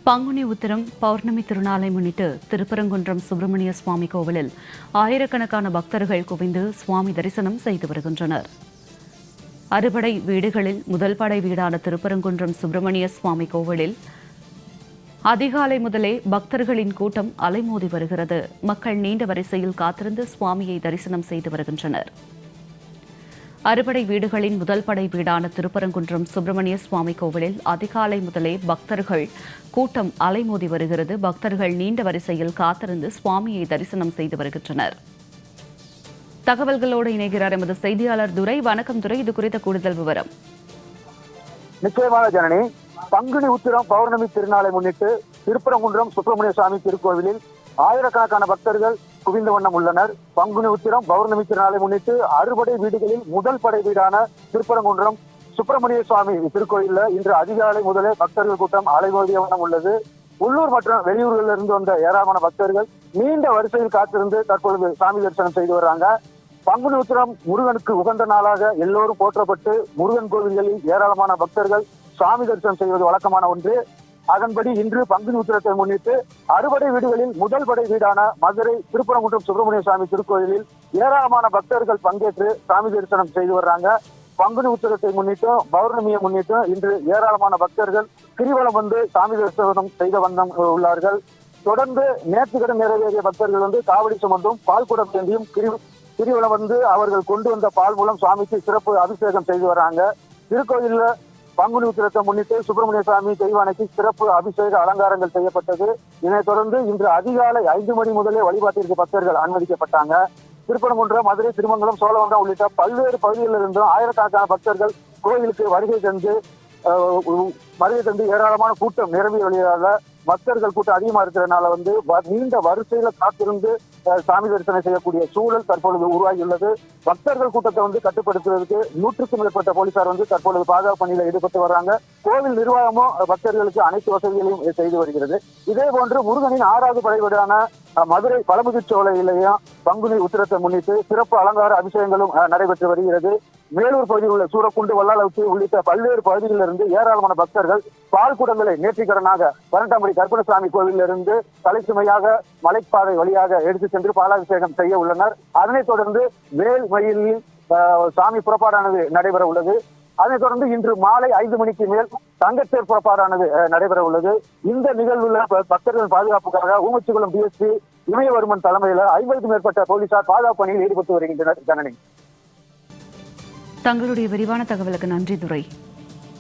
பங்குனி உத்திரம் பௌர்ணமி திருநாளை முன்னிட்டு திருப்பரங்குன்றம் சுப்பிரமணிய சுவாமி கோவிலில் ஆயிரக்கணக்கான பக்தர்கள் குவிந்து சுவாமி தரிசனம் செய்து வருகின்றனர். அறுபடை வீடுகளில் முதல் படை வீடான திருப்பரங்குன்றம் சுப்பிரமணிய சுவாமி கோவிலில் அதிகாலை முதலே பக்தர்களின் கூட்டம் அலைமோதி வருகிறது. மக்கள் நீண்ட வரிசையில் காத்திருந்து சுவாமியை தரிசனம் செய்து வருகின்றனர். அறுபடை வீடுகளின் முதல் படை வீடான திருப்பரங்குன்றம் சுப்பிரமணிய சுவாமி கோவிலில் அதிகாலை முதலே பக்தர்கள் கூட்டம் அலைமோதி வருகிறது. பக்தர்கள் நீண்ட வரிசையில் காத்திருந்து சுவாமியை தரிசனம் செய்து வருகின்றனர். தகவல்களோடு இணைகிறார் எமது செய்தியாளர் துரை. வணக்கம் துரை, இது குறித்த கூடுதல் விவரம். நிச்சயமாக ஜனனி, பங்குனி உத்திரம் பௌர்ணமி திருநாளை முன்னிட்டு திருப்பரங்குன்றம் சுப்பிரமணிய சுவாமி திருக்கோவிலில் ஆயிரக்கணக்கான பக்தர்கள் குவிந்த வண்ணம் உள்ளனர். பங்குனி உத்திரம் பௌர்ணமி திருநாளை முன்னிட்டு அறுபடை வீடுகளில் முதல் படை வீடான திருப்பரங்குன்றம் சுப்பிரமணிய சுவாமி திருக்கோயிலில் இன்று அதிகாலை முதலே பக்தர்கள் கூட்டம் அலைமோதிய வண்ணம் உள்ளது. உள்ளூர் மற்றும் வெளியூர்களில் இருந்து வந்த ஏராளமான பக்தர்கள் நீண்ட வரிசையில் காத்திருந்து தற்பொழுது சாமி தரிசனம் செய்து வர்றாங்க. பங்குனி உத்திரம் முருகனுக்கு உகந்த நாளாக எல்லோரும் போற்றப்பட்டு முருகன் கோவில்களில் ஏராளமான பக்தர்கள் சாமி தரிசனம் செய்வது வழக்கமான ஒன்று. அதன்படி இன்று பங்குனி உத்திரத்தை முன்னிட்டு அறுபடை வீடுகளில் முதல் படை வீடான மதுரை திருப்பரங்குன்றம் சுப்பிரமணிய சுவாமி திருக்கோயிலில் ஏராளமான பக்தர்கள் பங்கேற்று சாமி தரிசனம் செய்து வர்றாங்க. பங்குனி உத்திரத்தை முன்னிட்டும் பௌர்ணமியை முன்னிட்டும் இன்று ஏராளமான பக்தர்கள் கிரிவலம் வந்து சாமி தரிசனம் செய்த வண்ணம் உள்ளார்கள். தொடர்ந்து நேர்த்திக்கடன் நிறைவேறிய பக்தர்கள் வந்து காவடி சுமந்தும் பால் குடம் ஏந்தியும் கிரிவலம் வந்து அவர்கள் கொண்டு வந்த பால் மூலம் சுவாமிக்கு சிறப்பு அபிஷேகம் செய்து வர்றாங்க. திருக்கோயிலில் பங்குனி உத்திரத்தை முன்னிட்டு சுப்பிரமணிய சுவாமி தெய்வானைக்கு சிறப்பு அபிஷேக அலங்காரங்கள் செய்யப்பட்டது. இதனைத் தொடர்ந்து இன்று அதிகாலை 5 மணி முதலே வழிபாட்டிற்கு பக்தர்கள் அனுமதிக்கப்பட்டாங்க. திருப்பரங்குன்றம், மதுரை, திருமங்கலம், சோழவந்தான் உள்ளிட்ட பல்வேறு பகுதிகளில் இருந்தும் ஆயிரக்கணக்கான பக்தர்கள் கோயிலுக்கு வருகை தந்து ஏராளமான கூட்டம் நிரம்பி வழியாக பக்தர்கள் கூட்டம் அதிகமா இருக்கிறதுனால வந்து நீண்ட வரிசையில காத்திருந்து சாமி தரிசனம் செய்யக்கூடிய சூழல் தற்பொழுது உருவாகியுள்ளது. பக்தர்கள் கூட்டத்தை வந்து கட்டுப்படுத்துவதற்கு 100க்கும் மேற்பட்ட போலீசார் வந்து தற்பொழுது பாதுகாப்பு பணியில ஈடுபட்டு வர்றாங்க. கோவில் நிர்வாகமும் பக்தர்களுக்கு அனைத்து வசதிகளையும் செய்து வருகிறது. இதே போன்று முருகனின் 6வது படை வீடான மதுரை பழமுதிர்ச்சோலையிலேயும் பங்குனி உத்திரத்தை முன்னிட்டு சிறப்பு அலங்கார அபிஷேகங்களும் நடைபெற்று வருகிறது. மேலூர் பகுதியில் உள்ள சூரக்குண்டு, வல்லாளவுக்கு உள்ளிட்ட பல்வேறு பகுதிகளிலிருந்து ஏராளமான பக்தர்கள் பால் குடங்களை நேர்த்திக்கடனாக 18 கருப்பணசாமி கோவிலிருந்து தலைச்சுமையாக மலைப்பாதை வழியாக எடுத்து சென்று பாலாபிஷேகம் செய்ய உள்ளனர். அதனைத் தொடர்ந்து வேல்மயிலில் சாமி புறப்பாடானது நடைபெற உள்ளது. அதனைத் தொடர்ந்து இன்று மாலை 5 மணிக்கு மேல் தங்கத்தேர் புறப்பாடானது நடைபெற உள்ளது. இந்த நிகழ்வுல பக்தர்கள் பாதுகாப்புக்காக ஊமச்சிக்குளம் டிஎஸ்பி இமயவர்மன் தலைமையில 50க்கும் மேற்பட்ட போலீசார் பாதுகாப்பு பணியில் ஈடுபட்டு வருகின்றனர். ஜனனி, தங்களுடைய விரிவான தகவலுக்கு நன்றி துரை.